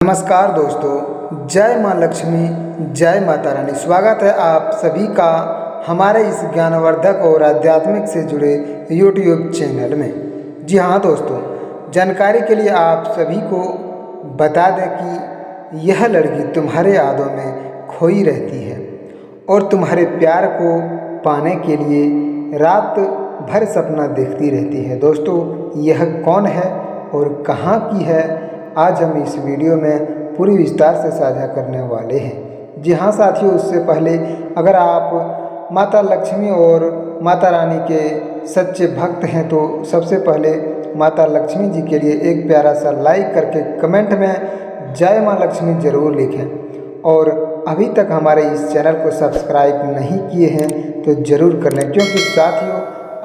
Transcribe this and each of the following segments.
नमस्कार दोस्तों, जय माँ लक्ष्मी, जय माता रानी। स्वागत है आप सभी का हमारे इस ज्ञानवर्धक और आध्यात्मिक से जुड़े YouTube चैनल में। जी हाँ दोस्तों, जानकारी के लिए आप सभी को बता दें कि यह लड़की तुम्हारे यादों में खोई रहती है और तुम्हारे प्यार को पाने के लिए रात भर सपना देखती रहती है। दोस्तों, यह कौन है और कहाँ की है, आज हम इस वीडियो में पूरी विस्तार से साझा करने वाले हैं। जी हाँ साथियों, उससे पहले अगर आप माता लक्ष्मी और माता रानी के सच्चे भक्त हैं तो सबसे पहले माता लक्ष्मी जी के लिए एक प्यारा सा लाइक करके कमेंट में जय माँ लक्ष्मी ज़रूर लिखें। और अभी तक हमारे इस चैनल को सब्सक्राइब नहीं किए हैं तो ज़रूर कर लें, क्योंकि साथियों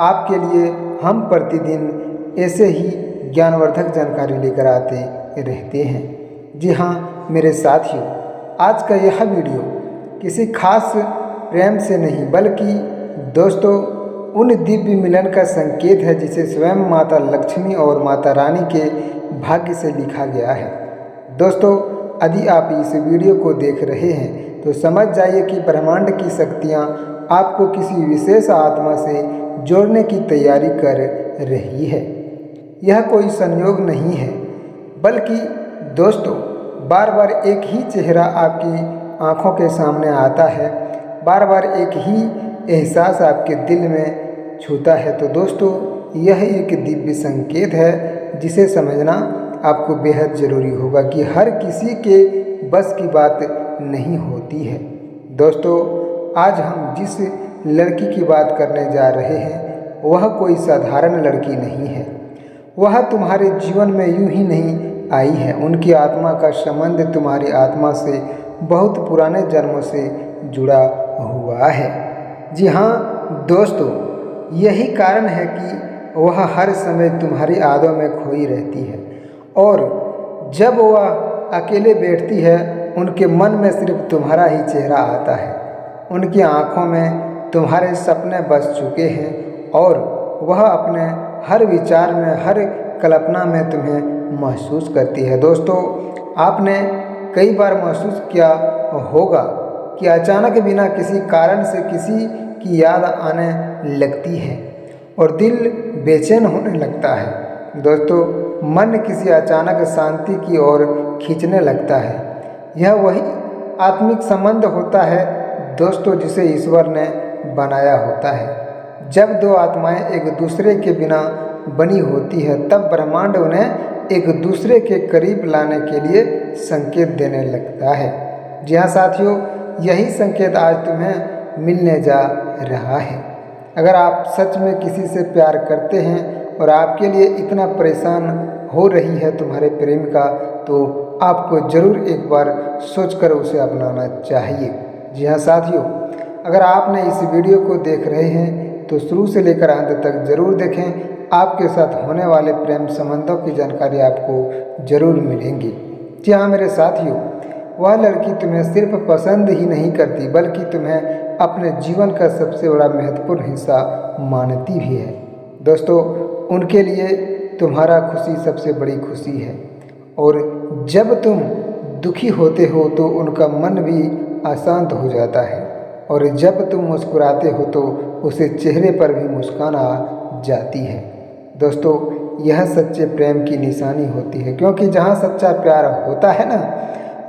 आपके लिए हम प्रतिदिन ऐसे ही ज्ञानवर्धक जानकारी लेकर आते रहते हैं। जी हाँ मेरे साथियों, आज का यह वीडियो किसी खास प्रेम से नहीं बल्कि दोस्तों उन दिव्य मिलन का संकेत है जिसे स्वयं माता लक्ष्मी और माता रानी के भाग्य से लिखा गया है। दोस्तों, यदि आप इस वीडियो को देख रहे हैं तो समझ जाइए कि ब्रह्मांड की शक्तियाँ आपको किसी विशेष आत्मा से जोड़ने की तैयारी कर रही है। यह कोई संयोग नहीं है, बल्कि दोस्तों बार बार एक ही चेहरा आपकी आँखों के सामने आता है, बार बार एक ही एहसास आपके दिल में छूता है। तो दोस्तों यह एक दिव्य संकेत है जिसे समझना आपको बेहद ज़रूरी होगा कि हर किसी के बस की बात नहीं होती है। दोस्तों, आज हम जिस लड़की की बात करने जा रहे हैं वह कोई साधारण लड़की नहीं है। वह तुम्हारे जीवन में यूं ही नहीं आई है। उनकी आत्मा का संबंध तुम्हारी आत्मा से बहुत पुराने जन्मों से जुड़ा हुआ है। जी हाँ दोस्तों, यही कारण है कि वह हर समय तुम्हारी यादों में खोई रहती है और जब वह अकेले बैठती है उनके मन में सिर्फ तुम्हारा ही चेहरा आता है। उनकी आँखों में तुम्हारे सपने बस चुके हैं और वह अपने हर विचार में, हर कल्पना में तुम्हें महसूस करती है। दोस्तों, आपने कई बार महसूस किया होगा कि अचानक बिना किसी कारण से किसी की याद आने लगती है और दिल बेचैन होने लगता है। दोस्तों, मन किसी अचानक शांति की ओर खींचने लगता है। यह वही आत्मिक संबंध होता है दोस्तों जिसे ईश्वर ने बनाया होता है। जब दो आत्माएं एक दूसरे के बिना बनी होती है तब ब्रह्मांड उन्हें एक दूसरे के करीब लाने के लिए संकेत देने लगता है। जी हाँ साथियों, यही संकेत आज तुम्हें मिलने जा रहा है। अगर आप सच में किसी से प्यार करते हैं और आपके लिए इतना परेशान हो रही है तुम्हारे प्रेमिका, तो आपको ज़रूर एक बार सोचकर उसे अपनाना चाहिए। जी हाँ साथियों, अगर आपने इस वीडियो को देख रहे हैं तो शुरू से लेकर अंत तक ज़रूर देखें। आपके साथ होने वाले प्रेम संबंधों की जानकारी आपको ज़रूर मिलेंगी। जी हाँ मेरे साथियों, वह लड़की तुम्हें सिर्फ पसंद ही नहीं करती बल्कि तुम्हें अपने जीवन का सबसे बड़ा महत्वपूर्ण हिस्सा मानती भी है। दोस्तों, उनके लिए तुम्हारा खुशी सबसे बड़ी खुशी है और जब तुम दुखी होते हो तो उनका मन भी अशांत हो जाता है और जब तुम मुस्कुराते हो तो उसे चेहरे पर भी मुस्कान आ जाती है। दोस्तों, यह सच्चे प्रेम की निशानी होती है, क्योंकि जहाँ सच्चा प्यार होता है ना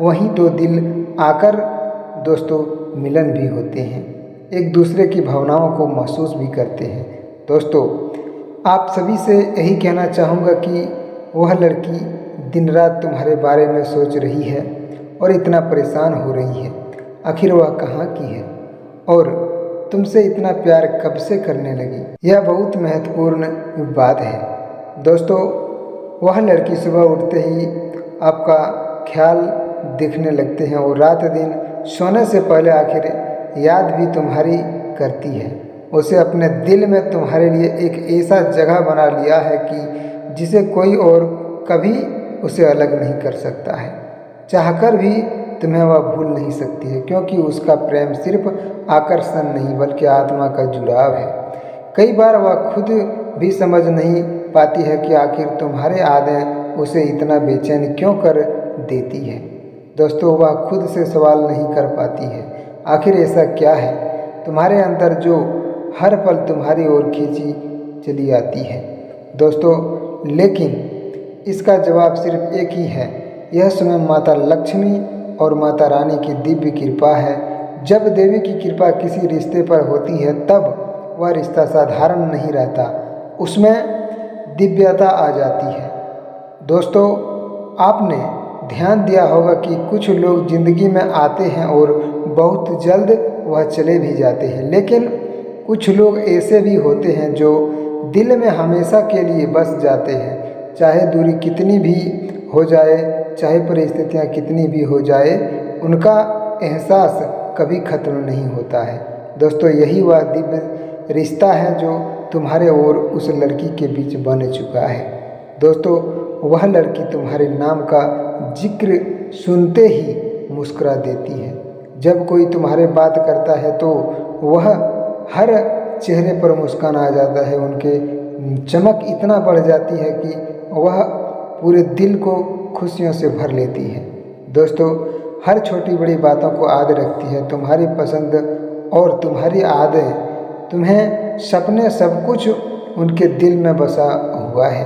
वहीं तो दिल आकर दोस्तों मिलन भी होते हैं, एक दूसरे की भावनाओं को महसूस भी करते हैं। दोस्तों, आप सभी से यही कहना चाहूँगा कि वह लड़की दिन रात तुम्हारे बारे में सोच रही है और इतना परेशान हो रही है। आखिर वह कहाँ की है और तुमसे इतना प्यार कब से करने लगी? यह बहुत महत्वपूर्ण बात है। दोस्तों, वह लड़की सुबह उठते ही आपका ख्याल दिखने लगते हैं और रात दिन सोने से पहले आखिर याद भी तुम्हारी करती है। उसे अपने दिल में तुम्हारे लिए एक ऐसा जगह बना लिया है कि जिसे कोई और कभी उसे अलग नहीं कर सकता है। चाहकर भी तुम्हें वह भूल नहीं सकती है, क्योंकि उसका प्रेम सिर्फ आकर्षण नहीं बल्कि आत्मा का जुड़ाव है। कई बार वह खुद भी समझ नहीं पाती है कि आखिर तुम्हारे यादें उसे इतना बेचैन क्यों कर देती है। दोस्तों, वह खुद से सवाल नहीं कर पाती है, आखिर ऐसा क्या है तुम्हारे अंदर जो हर पल तुम्हारी ओर खींची चली आती है। दोस्तों, लेकिन इसका जवाब सिर्फ एक ही है, यह स्वयं माता लक्ष्मी और माता रानी की दिव्य कृपा है। जब देवी की कृपा किसी रिश्ते पर होती है तब वह रिश्ता साधारण नहीं रहता, उसमें दिव्यता आ जाती है। दोस्तों, आपने ध्यान दिया होगा कि कुछ लोग जिंदगी में आते हैं और बहुत जल्द वह चले भी जाते हैं, लेकिन कुछ लोग ऐसे भी होते हैं जो दिल में हमेशा के लिए बस जाते हैं। चाहे दूरी कितनी भी हो जाए, चाहे परिस्थितियाँ कितनी भी हो जाए, उनका एहसास कभी खत्म नहीं होता है। दोस्तों, यही वह दिव्य रिश्ता है जो तुम्हारे और उस लड़की के बीच बन चुका है। दोस्तों, वह लड़की तुम्हारे नाम का जिक्र सुनते ही मुस्कुरा देती है। जब कोई तुम्हारे बात करता है तो वह हर चेहरे पर मुस्कान आ जाता है, उनके चमक इतना बढ़ जाती है कि वह पूरे दिल को खुशियों से भर लेती है। दोस्तों, हर छोटी बड़ी बातों को याद रखती है, तुम्हारी पसंद और तुम्हारी आदतें, तुम्हें सपने, सब कुछ उनके दिल में बसा हुआ है।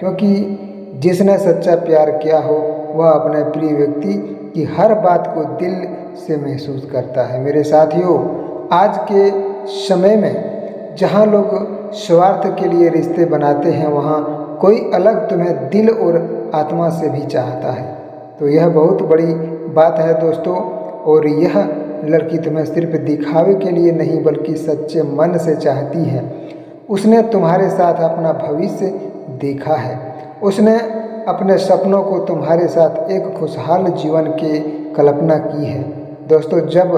क्योंकि जिसने सच्चा प्यार किया हो वह अपने प्रिय व्यक्ति की हर बात को दिल से महसूस करता है। मेरे साथियों, आज के समय में जहाँ लोग स्वार्थ के लिए रिश्ते बनाते हैं, वहाँ कोई अलग तुम्हें दिल और आत्मा से भी चाहता है। तो यह बहुत बड़ी बात है दोस्तों, और यह लड़की तुम्हें सिर्फ दिखावे के लिए नहीं बल्कि सच्चे मन से चाहती है। उसने तुम्हारे साथ अपना भविष्य देखा है, उसने अपने सपनों को तुम्हारे साथ एक खुशहाल जीवन की कल्पना की है। दोस्तों, जब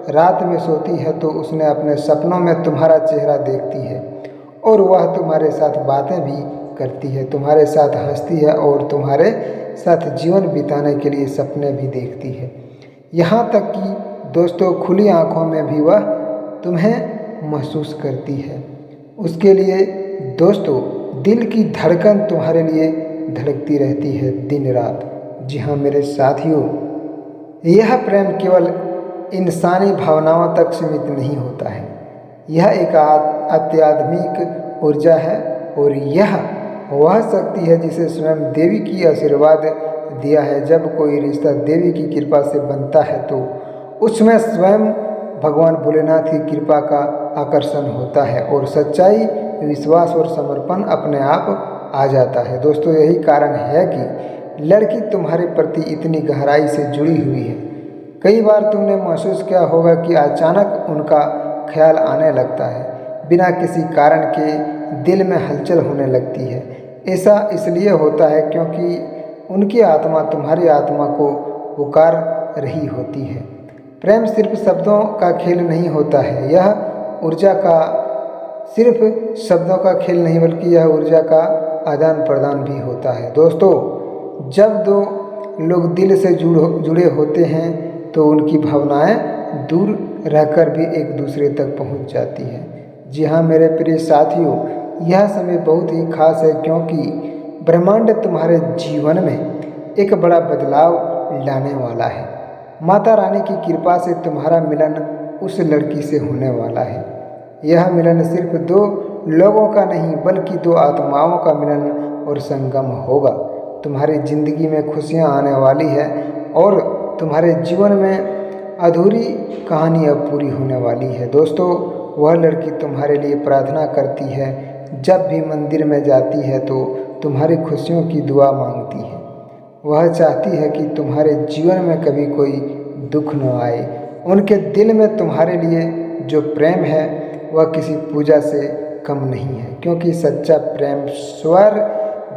रात में सोती है तो उसने अपने सपनों में तुम्हारा चेहरा देखती है और वह तुम्हारे साथ बातें भी करती है, तुम्हारे साथ हंसती है और तुम्हारे साथ जीवन बिताने के लिए सपने भी देखती है। यहाँ तक कि दोस्तों, खुली आँखों में भी वह तुम्हें महसूस करती है। उसके लिए दोस्तों दिल की धड़कन तुम्हारे लिए धड़कती रहती है दिन रात। जी हाँ मेरे साथियों, यह प्रेम केवल इंसानी भावनाओं तक सीमित नहीं होता है, यह एक अत्याधुनिक ऊर्जा है और यह वह शक्ति है जिसे स्वयं देवी की आशीर्वाद दिया है। जब कोई रिश्ता देवी की कृपा से बनता है तो उसमें स्वयं भगवान भोलेनाथ की कृपा का आकर्षण होता है और सच्चाई, विश्वास और समर्पण अपने आप आ जाता है। दोस्तों, यही कारण है कि लड़की तुम्हारे प्रति इतनी गहराई से जुड़ी हुई है। कई बार तुमने महसूस किया होगा कि अचानक उनका ख्याल आने लगता है, बिना किसी कारण के दिल में हलचल होने लगती है। ऐसा इसलिए होता है क्योंकि उनकी आत्मा तुम्हारी आत्मा को पुकार रही होती है। प्रेम सिर्फ शब्दों का खेल नहीं होता है, यह ऊर्जा का सिर्फ शब्दों का खेल नहीं बल्कि यह ऊर्जा का आदान प्रदान भी होता है। दोस्तों, जब दो लोग दिल से जुड़े होते हैं तो उनकी भावनाएं दूर रहकर भी एक दूसरे तक पहुंच जाती हैं। जी हाँ मेरे प्रिय साथियों, यह समय बहुत ही खास है क्योंकि ब्रह्मांड तुम्हारे जीवन में एक बड़ा बदलाव लाने वाला है। माता रानी की कृपा से तुम्हारा मिलन उस लड़की से होने वाला है। यह मिलन सिर्फ दो लोगों का नहीं बल्कि दो आत्माओं का मिलन और संगम होगा। तुम्हारी जिंदगी में खुशियां आने वाली है और तुम्हारे जीवन में अधूरी कहानी अब पूरी होने वाली है। दोस्तों, वह लड़की तुम्हारे लिए प्रार्थना करती है, जब भी मंदिर में जाती है तो तुम्हारी खुशियों की दुआ मांगती है। वह चाहती है कि तुम्हारे जीवन में कभी कोई दुख न आए। उनके दिल में तुम्हारे लिए जो प्रेम है वह किसी पूजा से कम नहीं है, क्योंकि सच्चा प्रेम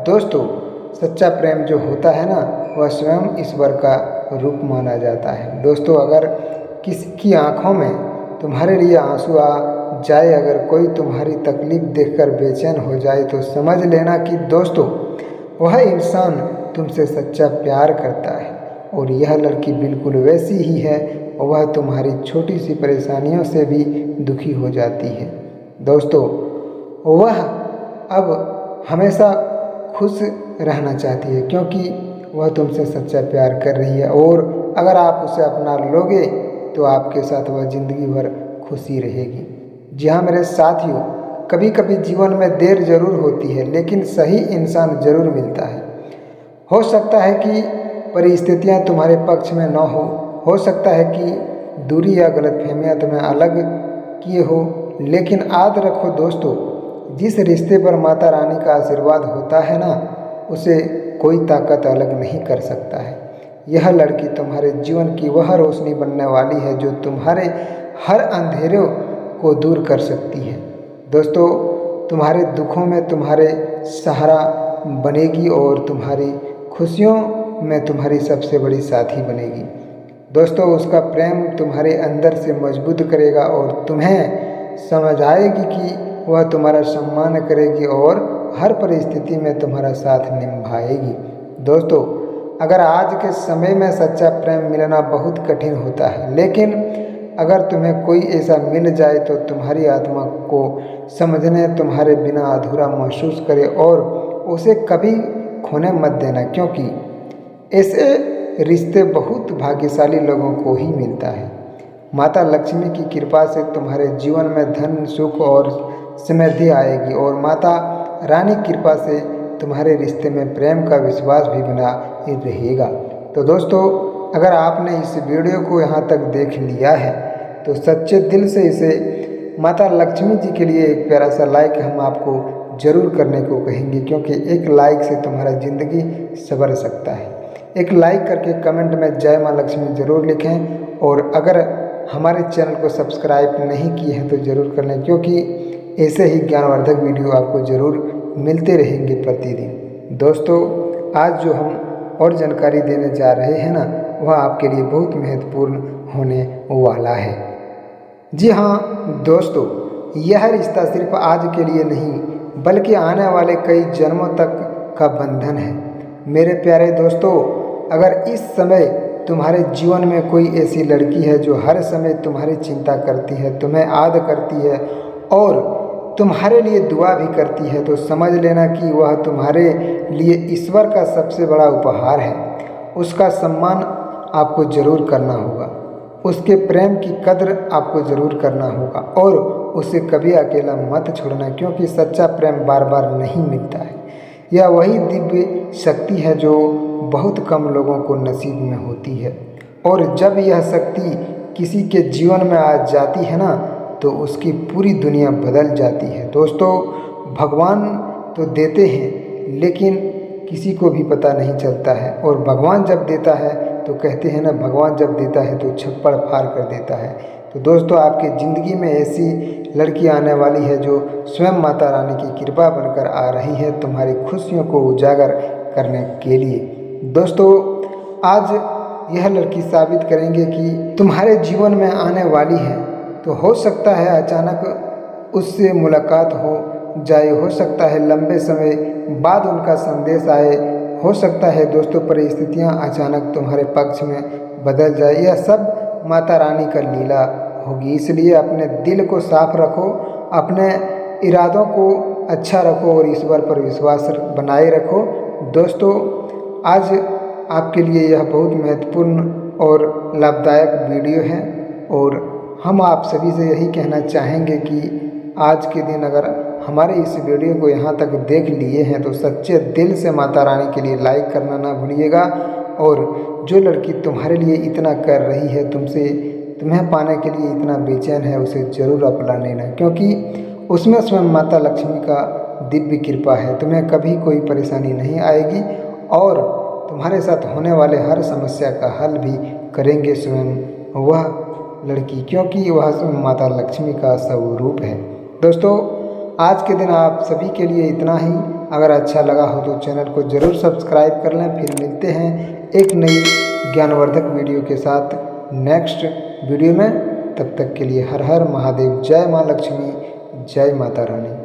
दोस्तों सच्चा प्रेम जो होता है ना, वह स्वयं ईश्वर का रूप माना जाता है। दोस्तों, अगर किसी की आंखों में तुम्हारे लिए आंसू आ जाए, अगर कोई तुम्हारी तकलीफ देखकर बेचैन हो जाए तो समझ लेना कि दोस्तों वह इंसान तुमसे सच्चा प्यार करता है और यह लड़की बिल्कुल वैसी ही है। वह तुम्हारी छोटी सी परेशानियों से भी दुखी हो जाती है। दोस्तों, वह अब हमेशा खुश रहना चाहती है क्योंकि वह तुमसे सच्चा प्यार कर रही है और अगर आप उसे अपना लोगे तो आपके साथ वह ज़िंदगी भर खुशी रहेगी। जी हाँ मेरे साथियों, कभी कभी जीवन में देर ज़रूर होती है लेकिन सही इंसान ज़रूर मिलता है। हो सकता है कि परिस्थितियाँ तुम्हारे पक्ष में न हो सकता है कि दूरी या गलतफहमियाँ तुम्हें अलग किए हो, लेकिन याद रखो दोस्तों, जिस रिश्ते पर माता रानी का आशीर्वाद होता है ना, उसे कोई ताकत अलग नहीं कर सकता है। यह लड़की तुम्हारे जीवन की वह रोशनी बनने वाली है जो तुम्हारे हर अंधेरों को दूर कर सकती है। दोस्तों, तुम्हारे दुखों में तुम्हारे सहारा बनेगी और तुम्हारी खुशियों में तुम्हारी सबसे बड़ी साथी बनेगी। दोस्तों, उसका प्रेम तुम्हारे अंदर से मजबूत करेगा और तुम्हें समझ आएगी कि वह तुम्हारा सम्मान करेगी और हर परिस्थिति में तुम्हारा साथ निभाएगी। दोस्तों, अगर आज के समय में सच्चा प्रेम मिलना बहुत कठिन होता है, लेकिन अगर तुम्हें कोई ऐसा मिल जाए तो तुम्हारी आत्मा को समझने तुम्हारे बिना अधूरा महसूस करे और उसे कभी खोने मत देना, क्योंकि ऐसे रिश्ते बहुत भाग्यशाली लोगों को ही मिलता है। माता लक्ष्मी की कृपा से तुम्हारे जीवन में धन, सुख और समृद्धि आएगी और माता रानी की कृपा से तुम्हारे रिश्ते में प्रेम का विश्वास भी बना रहेगा। तो दोस्तों, अगर आपने इस वीडियो को यहाँ तक देख लिया है तो सच्चे दिल से इसे माता लक्ष्मी जी के लिए एक प्यारा सा लाइक हम आपको ज़रूर करने को कहेंगे, क्योंकि एक लाइक से तुम्हारा ज़िंदगी संवर सकता है। एक लाइक करके कमेंट में जय माँ लक्ष्मी ज़रूर लिखें और अगर हमारे चैनल को सब्सक्राइब नहीं किए हैं तो ज़रूर कर लें, क्योंकि ऐसे ही ज्ञानवर्धक वीडियो आपको ज़रूर मिलते रहेंगे प्रतिदिन। दोस्तों, आज जो हम और जानकारी देने जा रहे हैं ना, वह आपके लिए बहुत महत्वपूर्ण होने वाला है। जी हाँ दोस्तों, यह रिश्ता सिर्फ आज के लिए नहीं बल्कि आने वाले कई जन्मों तक का बंधन है। मेरे प्यारे दोस्तों, अगर इस समय तुम्हारे जीवन में कोई ऐसी लड़की है जो हर समय तुम्हारी चिंता करती है, तुम्हें याद करती है और तुम्हारे लिए दुआ भी करती है, तो समझ लेना कि वह तुम्हारे लिए ईश्वर का सबसे बड़ा उपहार है। उसका सम्मान आपको ज़रूर करना होगा, उसके प्रेम की कद्र आपको ज़रूर करना होगा और उसे कभी अकेला मत छोड़ना, क्योंकि सच्चा प्रेम बार बार नहीं मिलता है। यह वही दिव्य शक्ति है जो बहुत कम लोगों को नसीब में होती है, और जब यह शक्ति किसी के जीवन में आ जाती है ना, तो उसकी पूरी दुनिया बदल जाती है। दोस्तों, भगवान तो देते हैं लेकिन किसी को भी पता नहीं चलता है, और भगवान जब देता है तो कहते हैं ना, भगवान जब देता है तो छप्पड़ फाड़ कर देता है। तो दोस्तों, आपकी ज़िंदगी में ऐसी लड़की आने वाली है जो स्वयं माता रानी की कृपा बनकर आ रही है तुम्हारी खुशियों को उजागर करने के लिए। दोस्तों, आज यह लड़की साबित करेंगे कि तुम्हारे जीवन में आने वाली है, तो हो सकता है अचानक उससे मुलाकात हो जाए, हो सकता है लंबे समय बाद उनका संदेश आए, हो सकता है दोस्तों परिस्थितियां अचानक तुम्हारे पक्ष में बदल जाए। यह सब माता रानी का लीला होगी, इसलिए अपने दिल को साफ रखो, अपने इरादों को अच्छा रखो और ईश्वर पर विश्वास बनाए रखो। दोस्तों, आज आपके लिए यह बहुत महत्वपूर्ण और लाभदायक वीडियो है और हम आप सभी से यही कहना चाहेंगे कि आज के दिन अगर हमारे इस वीडियो को यहाँ तक देख लिए हैं तो सच्चे दिल से माता रानी के लिए लाइक करना ना भूलिएगा, और जो लड़की तुम्हारे लिए इतना कर रही है, तुम्हें पाने के लिए इतना बेचैन है, उसे ज़रूर अपना लेना, क्योंकि उसमें स्वयं माता लक्ष्मी का दिव्य कृपा है। तुम्हें कभी कोई परेशानी नहीं आएगी और तुम्हारे साथ होने वाले हर समस्या का हल भी करेंगे स्वयं वह लड़की, क्योंकि वह स्वयं माता लक्ष्मी का स्वरूप है। दोस्तों, आज के दिन आप सभी के लिए इतना ही। अगर अच्छा लगा हो तो चैनल को ज़रूर सब्सक्राइब कर लें। फिर मिलते हैं एक नई ज्ञानवर्धक वीडियो के साथ नेक्स्ट वीडियो में। तब तक के लिए हर हर महादेव। जय माँ लक्ष्मी, जय माता रानी।